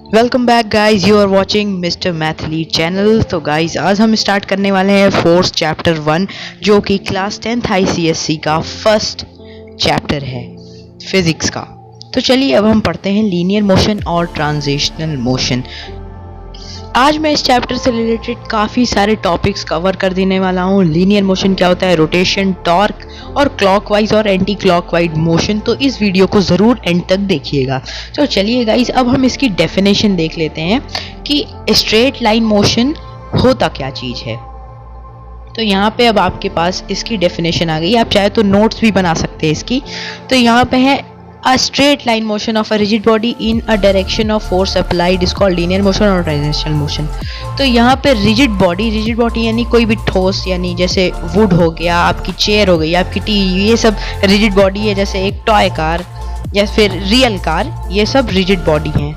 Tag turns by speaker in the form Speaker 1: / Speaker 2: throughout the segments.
Speaker 1: Welcome back guys, you are watching mister Maithli channel. तो guys आज हम स्टार्ट करने वाले हैं फोर्थ चैप्टर 1 जो कि क्लास 10th ICSE का फर्स्ट चैप्टर है फिजिक्स का। तो चलिए अब हम पढ़ते हैं लीनियर मोशन और ट्रांजिशनल मोशन। आज मैं इस चैप्टर से रिलेटेड काफ़ी सारे टॉपिक्स कवर कर देने वाला हूँ। लीनियर मोशन क्या होता है, रोटेशन, टॉर्क और क्लॉकवाइज और एंटी क्लॉकवाइज मोशन। तो इस वीडियो को ज़रूर एंड तक देखिएगा। तो चलिए गाइस अब हम इसकी डेफिनेशन देख लेते हैं कि स्ट्रेट लाइन मोशन होता क्या चीज़ है। तो यहाँ पे अब आपके पास इसकी डेफिनेशन आ गई। आप चाहे तो नोट्स भी बना सकते हैं इसकी। तो यहाँ पे है A straight line motion of a rigid body in a direction of force applied is called linear motion और transitional motion। तो यहाँ पे rigid body यानी कोई भी ठोस, यानी जैसे वुड हो गया, आपकी चेयर हो गई, आपकी टीवी, ये सब rigid body है। जैसे एक टॉय कार या फिर रियल कार, ये सब rigid body हैं।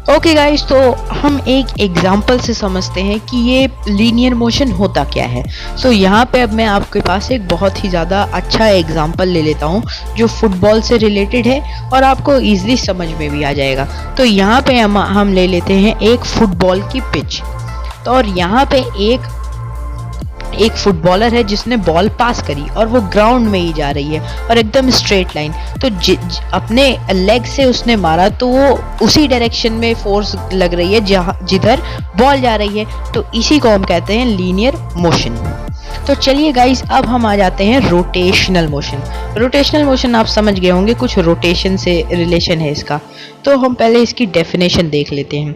Speaker 1: ओके गाइस, तो हम एक एग्जांपल से समझते हैं कि ये लीनियर मोशन होता क्या है। सो यहाँ पे अब मैं आपके पास एक बहुत ही ज़्यादा अच्छा एग्जांपल ले लेता हूँ जो फुटबॉल से रिलेटेड है और आपको इजीली समझ में भी आ जाएगा। तो यहाँ पे हम ले लेते हैं एक फुटबॉल की पिच। तो और यहाँ पे एक फुटबॉलर है जिसने बॉल पास करी और वो ग्राउंड में ही जा रही है और एकदम स्ट्रेट लाइन। तो अपने लेग से उसने मारा तो वो उसी डायरेक्शन में फोर्स लग रही है जिधर बॉल जा रही है। तो इसी को हम कहते हैं लीनियर मोशन। तो चलिए गाइस अब हम आ जाते हैं रोटेशनल मोशन। रोटेशनल मोशन आप समझ गए होंगे, कुछ रोटेशन से रिलेशन है इसका। तो हम पहले इसकी डेफिनेशन देख लेते हैं।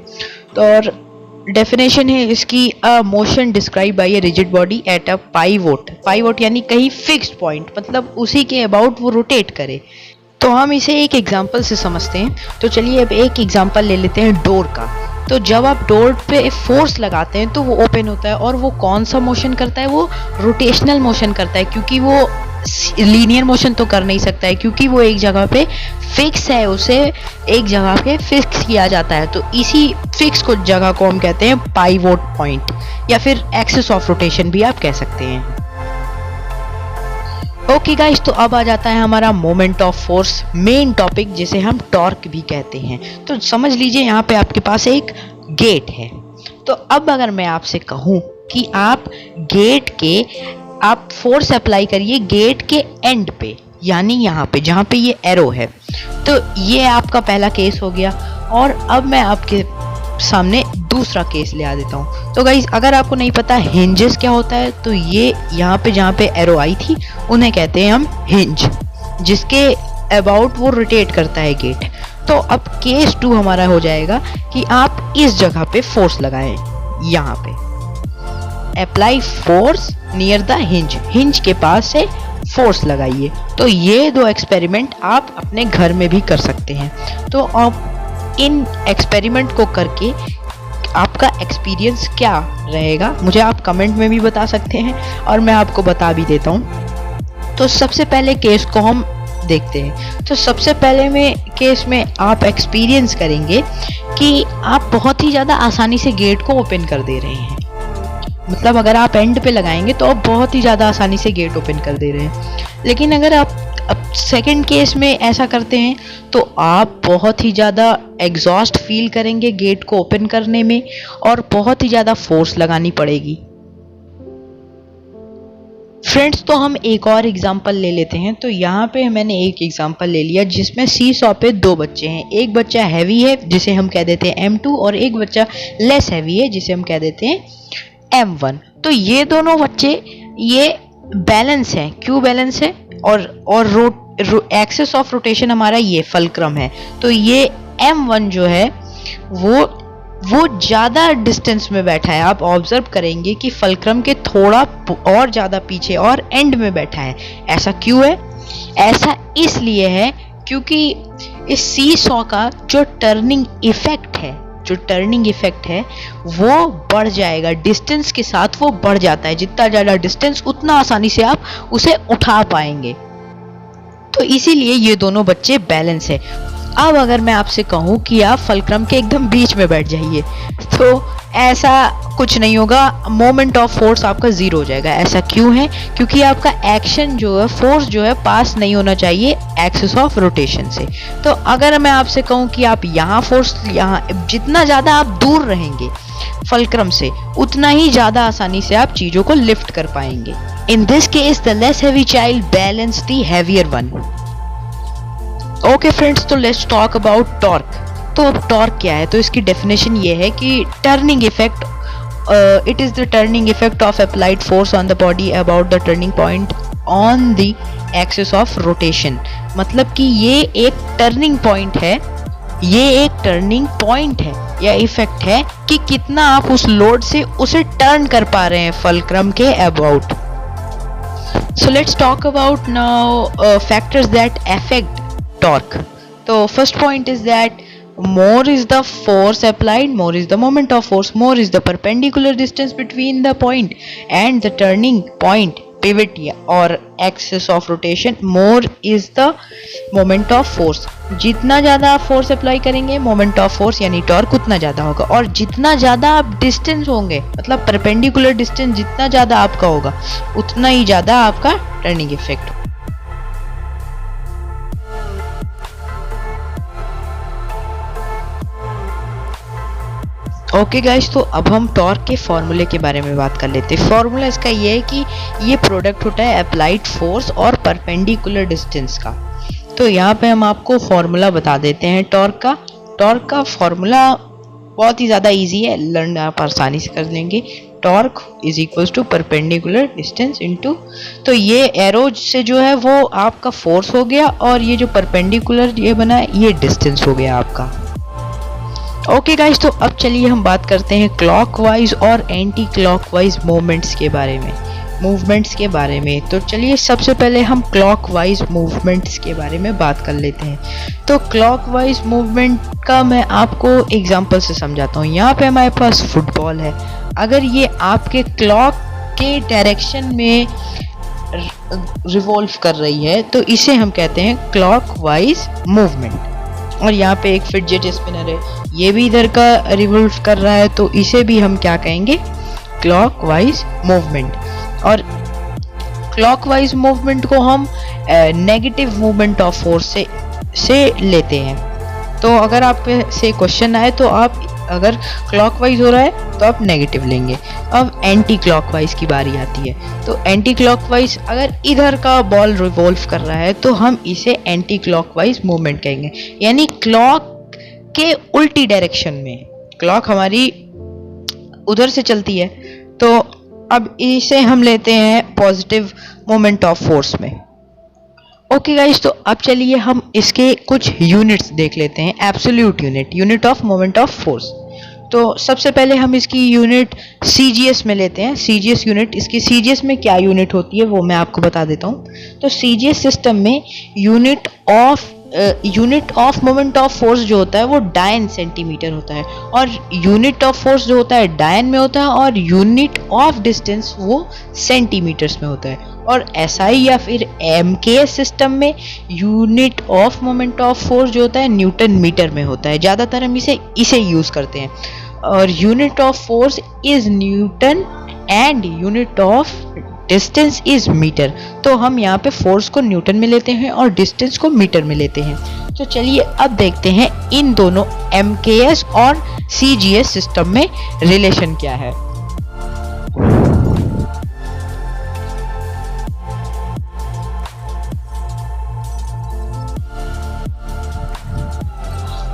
Speaker 1: तो और डेफिनेशन है इसकी, a motion describe by a rigid body at a pivot यानी कहीं फिक्स्ड पॉइंट, मतलब उसी के अबाउट वो रोटेट करे। तो हम इसे एक एग्जांपल से समझते हैं। तो चलिए अब एक एग्जांपल ले लेते हैं डोर का। तो जब आप डोर पे फोर्स लगाते हैं तो वो ओपन होता है और वो कौन सा मोशन करता है, वो रोटेशनल मोशन करता है, क्योंकि वो लीनियर मोशन तो कर नहीं सकता है क्योंकि वो एक जगह पे फिक्स है, उसे एक जगह पे फिक्स किया जाता है। तो इसी फिक्स को जगह को हम कहते हैं पाइवोट पॉइंट या फिर एक्सिस ऑफ रोटेशन भी आप कह सकते हैं। ओके गाइस, तो अब आ जाता है हमारा moment of force, main topic जिसे हम टॉर्क भी कहते हैं। तो समझ लीजिए यहाँ पे आपके पास एक गेट है। तो अब अगर मैं आपसे कहूँ कि आप गेट के आप फोर्स अप्लाई करिए गेट के एंड पे, यानी यहाँ पे जहाँ पे ये एरो है। तो ये आपका पहला केस हो गया। और अब मैं आपके सामने दूसरा केस ले आ देता हूँ। तो गाइस अगर आपको नहीं पता हिंजेस क्या होता है, तो ये यहाँ पे जहाँ पे एरो आई थी उन्हें कहते हैं हम हिंज, जिसके अबाउट वो रोटेट करता है गेट। तो अब केस 2 हमारा हो जाएगा कि आप इस जगह पे फोर्स लगाएं, यहाँ पे apply force near the hinge के पास से फोर्स लगाइए। तो ये 2 एक्सपेरिमेंट आप अपने घर में भी कर सकते हैं। तो आप इन एक्सपेरिमेंट को करके आपका एक्सपीरियंस क्या रहेगा मुझे आप कमेंट में भी बता सकते हैं और मैं आपको बता भी देता हूँ। तो सबसे पहले केस को हम देखते हैं। तो सबसे पहले में केस में आप एक्सपीरियंस करेंगे कि आप बहुत ही ज़्यादा आसानी से गेट को ओपन कर दे रहे हैं। मतलब अगर आप एंड पे लगाएंगे तो आप बहुत ही ज़्यादा आसानी से गेट ओपन कर दे रहे हैं। लेकिन अगर आप सेकंड केस में ऐसा करते हैं तो आप बहुत ही ज़्यादा एग्जॉस्ट फील करेंगे गेट को ओपन करने में और बहुत ही ज़्यादा फोर्स लगानी पड़ेगी। फ्रेंड्स, तो हम एक और एग्जांपल ले लेते हैं। तो यहाँ पे मैंने एक एग्जांपल ले लिया जिसमें सी सॉ पे 2 बच्चे हैं। एक बच्चा हैवी है जिसे हम कह देते हैं M2 और एक बच्चा लेस हैवी है जिसे हम कह देते हैं M1। तो ये दोनों बच्चे ये बैलेंस है। क्यों बैलेंस है? और एक्सिस ऑफ रोटेशन हमारा ये फलक्रम है। तो ये M1 जो है वो ज़्यादा डिस्टेंस में बैठा है। आप ऑब्जर्व करेंगे कि फलक्रम के थोड़ा और ज़्यादा पीछे और एंड में बैठा है। ऐसा क्यों है? ऐसा इसलिए है क्योंकि इस सी सॉ का जो टर्निंग इफेक्ट है वो बढ़ जाएगा, डिस्टेंस के साथ वो बढ़ जाता है। जितना ज़्यादा डिस्टेंस उतना आसानी से आप उसे उठा पाएंगे। तो इसीलिए ये दोनों बच्चे बैलेंस है। अब अगर मैं आपसे कहूँ कि आप फलक्रम के एकदम बीच में बैठ जाइए, तो ऐसा कुछ नहीं होगा, मोमेंट ऑफ फोर्स आपका जीरो हो जाएगा। ऐसा क्यों है? क्योंकि आपका एक्शन जो है, फोर्स जो है, पास नहीं होना चाहिए एक्सिस ऑफ रोटेशन से। तो अगर मैं आपसे कहूँ कि आप यहाँ फोर्स, यहाँ जितना ज़्यादा आप दूर रहेंगे फलक्रम से, उतना ही ज़्यादा आसानी से आप चीज़ों को लिफ्ट कर पाएंगे। In this case the less heavy child balance the heavier one. Okay friends, तो लेट्स टॉक अबाउट टॉर्क। तो अब टॉर्क क्या है? तो इसकी डेफिनेशन ये है कि turning effect, it is the turning effect of applied force on the body about the turning point on the axis of rotation. मतलब कि ये एक टर्निंग पॉइंट है, ये एक टर्निंग पॉइंट है या इफेक्ट है कि कितना आप उस लोड से उसे टर्न कर पा रहे हैं फलक्रम के about. So let's talk about now factors that affect torque. So first point is that more is the force applied, more is the moment of force, more is the perpendicular distance between the point and the turning point, pivot or axis of rotation, more is the moment of force. जितना ज़्यादा आप force apply करेंगे, moment of force यानी torque उतना ज़्यादा होगा। और जितना ज़्यादा आप डिस्टेंस होंगे, मतलब परपेंडिकुलर डिस्टेंस जितना ज़्यादा आपका होगा, उतना ही ज़्यादा आपका टर्निंग इफेक्ट। ओके गाइस, तो अब हम टॉर्क के फॉर्मूले के बारे में बात कर लेते हैं। फॉर्मूला इसका ये है कि ये प्रोडक्ट होता है अप्लाइड फोर्स और परपेंडिकुलर डिस्टेंस का। तो यहाँ पे हम आपको फॉर्मूला बता देते हैं टॉर्क का। टॉर्क का फॉर्मूला बहुत ही ज़्यादा इजी है, लर्न आप आसानी से कर लेंगे। Torque is equals to perpendicular distance into, तो ये एरो से जो है वो आपका फोर्स हो गया, और ये जो परपेंडिकुलर ये बना है ये डिस्टेंस हो गया आपका। ओके गाइस, तो अब चलिए हम बात करते हैं क्लॉकवाइज और एंटी क्लॉकवाइज मूवमेंट्स के बारे में। तो चलिए सबसे पहले हम क्लॉकवाइज मूवमेंट्स के बारे में बात कर लेते हैं। तो क्लॉकवाइज मूवमेंट का मैं आपको एग्जांपल से समझाता हूँ। यहाँ पे हमारे पास फुटबॉल है, अगर ये आपके क्लॉक के डायरेक्शन में रिवॉल्व कर रही है तो इसे हम कहते हैं क्लॉकवाइज मूवमेंट। और यहाँ पे एक फिडजेट स्पिनर है, ये भी इधर का रिवॉल्व कर रहा है, तो इसे भी हम क्या कहेंगे? Clockwise movement. और क्लॉकवाइज मूवमेंट को हम नेगेटिव मूवमेंट ऑफ फोर्स से लेते हैं। तो अगर आप से क्वेश्चन आए तो आप अगर क्लॉकवाइज हो रहा है तो आप नेगेटिव लेंगे। अब एंटी क्लॉकवाइज की बारी आती है। तो एंटी क्लॉकवाइज, अगर इधर का बॉल रिवॉल्व कर रहा है तो हम इसे एंटी क्लॉकवाइज मूवमेंट कहेंगे, यानी क्लॉक के उल्टी डायरेक्शन में। क्लॉक हमारी उधर से चलती है, तो अब इसे हम लेते हैं पॉजिटिव मोमेंट ऑफ फोर्स में। ओके गाइस, तो अब चलिए हम इसके कुछ यूनिट्स देख लेते हैं। Absolute unit of moment of force. तो सबसे पहले हम इसकी यूनिट सीजीएस में लेते हैं। सीजीएस यूनिट, इसकी सीजीएस में क्या यूनिट होती है वो मैं आपको बता देता हूँ। तो सीजीएस सिस्टम में unit of moment of force जो होता है वो डायन सेंटीमीटर होता है, और यूनिट ऑफ फोर्स जो होता है डायन में होता है, और यूनिट ऑफ डिस्टेंस वो सेंटीमीटर्स में होता है। और एसआई या फिर एमकेएस सिस्टम में unit of moment of force जो होता है न्यूटन मीटर में होता है। ज़्यादातर हम इसे यूज़ करते हैं। और unit of force is newton and unit of distance is metre. तो हम यहाँ पे फोर्स को न्यूटन में लेते हैं और डिस्टेंस को मीटर में लेते हैं। तो चलिए अब देखते हैं इन दोनों एमकेएस और सीजीएस सिस्टम में रिलेशन क्या है।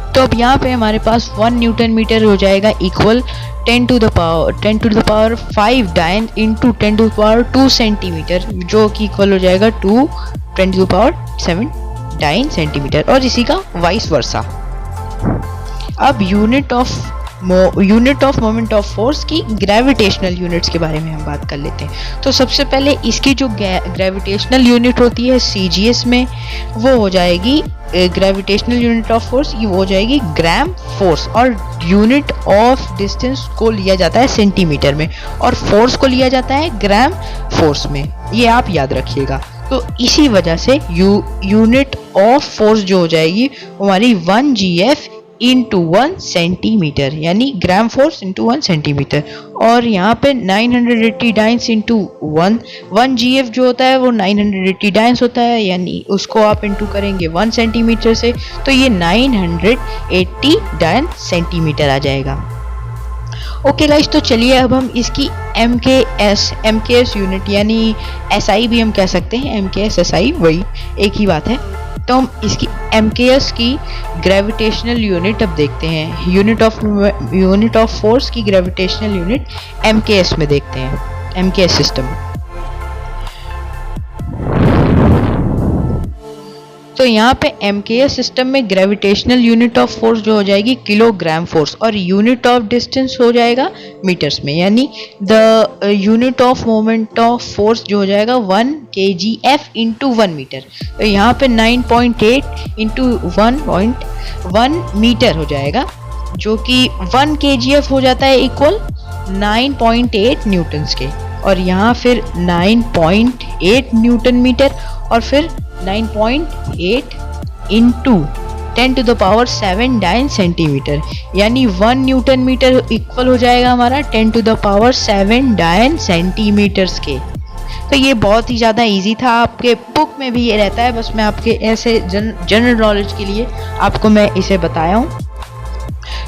Speaker 1: तो अब यहाँ पे हमारे पास 1 न्यूटन मीटर हो जाएगा equal 10 to the power 5 dyne into 10 to the power 2 centimetre, जो कि इक्वल हो जाएगा 2 10 टू द पावर 7 डायन सेंटीमीटर, और इसी का वाइस वर्सा। अब unit of moment of force की ग्रेविटेशनल यूनिट्स के बारे में हम बात कर लेते हैं। तो सबसे पहले इसकी जो ग्रेविटेशनल यूनिट होती है सीजीएस में, वो हो जाएगी ग्रेविटेशनल यूनिट ऑफ फोर्स, ये हो जाएगी ग्राम फोर्स। और यूनिट ऑफ डिस्टेंस को लिया जाता है सेंटीमीटर में, और फोर्स को लिया जाता है ग्राम फोर्स में। ये आप याद रखिएगा। तो इसी वजह से यूनिट ऑफ फोर्स जो हो जाएगी हमारी 1 GF इंटू 1 सेंटीमीटर, यानी ग्राम फोर्स इंटू 1 सेंटीमीटर। और यहाँ पे 980 डाइन्स इंटू 1 GF जो होता है वो 980 डाइन्स होता है, यानी उसको आप इंटू करेंगे 1 सेंटीमीटर से, तो ये 980 डाइन सेंटीमीटर आ जाएगा। ओके गाइस, तो चलिए अब हम इसकी MKS यूनिट यानी SI भी हम कह सकते हैं, MKS SI वही एक ही बात है। तो हम इसकी MKS की ग्रेविटेशनल यूनिट अब देखते हैं, यूनिट ऑफ फोर्स की ग्रेविटेशनल यूनिट MKS में देखते हैं, MKS सिस्टम। तो यहाँ पे MKS सिस्टम में ग्रेविटेशनल यूनिट ऑफ फोर्स जो हो जाएगी किलोग्राम फोर्स, और यूनिट ऑफ डिस्टेंस हो जाएगा मीटर्स में, यानी the unit of moment of force जो हो जाएगा 1 kgf इंटू 1 मीटर। तो यहाँ पे 9.8 इंटू 1.1 मीटर हो जाएगा, जो कि 1 kgf हो जाता है इक्वल 9.8 न्यूटन्स के, और यहाँ फिर 9.8 न्यूटन मीटर, और फिर 9.8 into 10 to the power 7 dyne centimetre, यानी 1 न्यूटन मीटर इक्वल हो जाएगा हमारा 10 to the power 7 dyne centimetres के। तो ये बहुत ही ज़्यादा इजी था, आपके बुक में भी ये रहता है, बस मैं आपके ऐसे जनरल नॉलेज के लिए आपको मैं इसे बताया हूँ।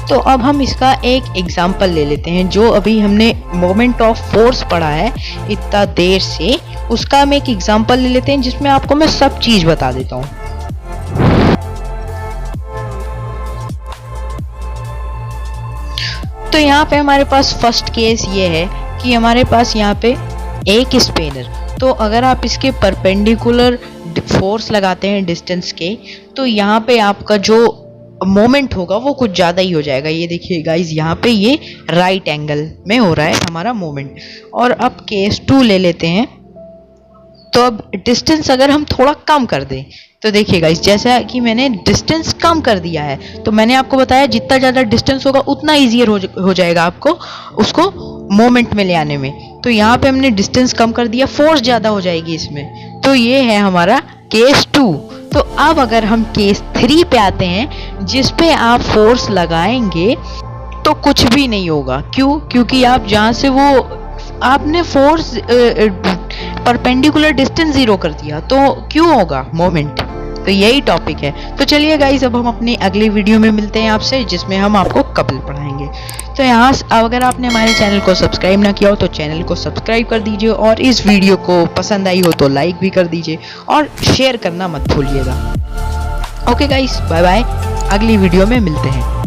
Speaker 1: तो अब हम इसका एक एग्जाम्पल ले लेते हैं, जो अभी हमने मोमेंट ऑफ फोर्स पढ़ा है इतना देर से, उसका हम एक एग्जाम्पल ले लेते हैं जिसमें आपको मैं सब चीज बता देता हूँ। तो यहाँ पे हमारे पास फर्स्ट केस ये है कि हमारे पास यहाँ पे एक स्पेनर, तो अगर आप इसके परपेंडिकुलर फोर्स लगाते हैं डिस्टेंस के, तो यहाँ पे आपका जो मोमेंट होगा वो कुछ ज़्यादा ही हो जाएगा। ये देखिए गाइज, यहाँ पे ये राइट एंगल में हो रहा है हमारा मोमेंट। और अब केस 2 ले लेते हैं, तो अब डिस्टेंस अगर हम थोड़ा कम कर दें, तो देखिए गाइज, जैसा कि मैंने डिस्टेंस कम कर दिया है, तो मैंने आपको बताया जितना ज़्यादा डिस्टेंस होगा उतना ईजियर हो जाएगा आपको उसको मोमेंट में ले आने में। तो यहाँ पे हमने डिस्टेंस कम कर दिया, फोर्स ज़्यादा हो जाएगी इसमें। तो ये है हमारा केस 2। तो अब अगर हम केस 3 पे आते हैं, जिस पे आप फोर्स लगाएंगे तो कुछ भी नहीं होगा। क्यों? क्योंकि आप जहाँ से वो आपने फोर्स परपेंडिकुलर डिस्टेंस 0 कर दिया, तो क्यों होगा मोमेंट। तो यही टॉपिक है। तो चलिए गाइज, अब हम अपनी अगली वीडियो में मिलते हैं आपसे, जिसमें हम आपको कपल पढ़ाएंगे। तो यहाँ अगर आपने हमारे चैनल को सब्सक्राइब ना किया हो तो चैनल को सब्सक्राइब कर दीजिए, और इस वीडियो को पसंद आई हो तो लाइक भी कर दीजिए, और शेयर करना मत भूलिएगा। ओके गाइज, बाय बाय, अगली वीडियो में मिलते हैं।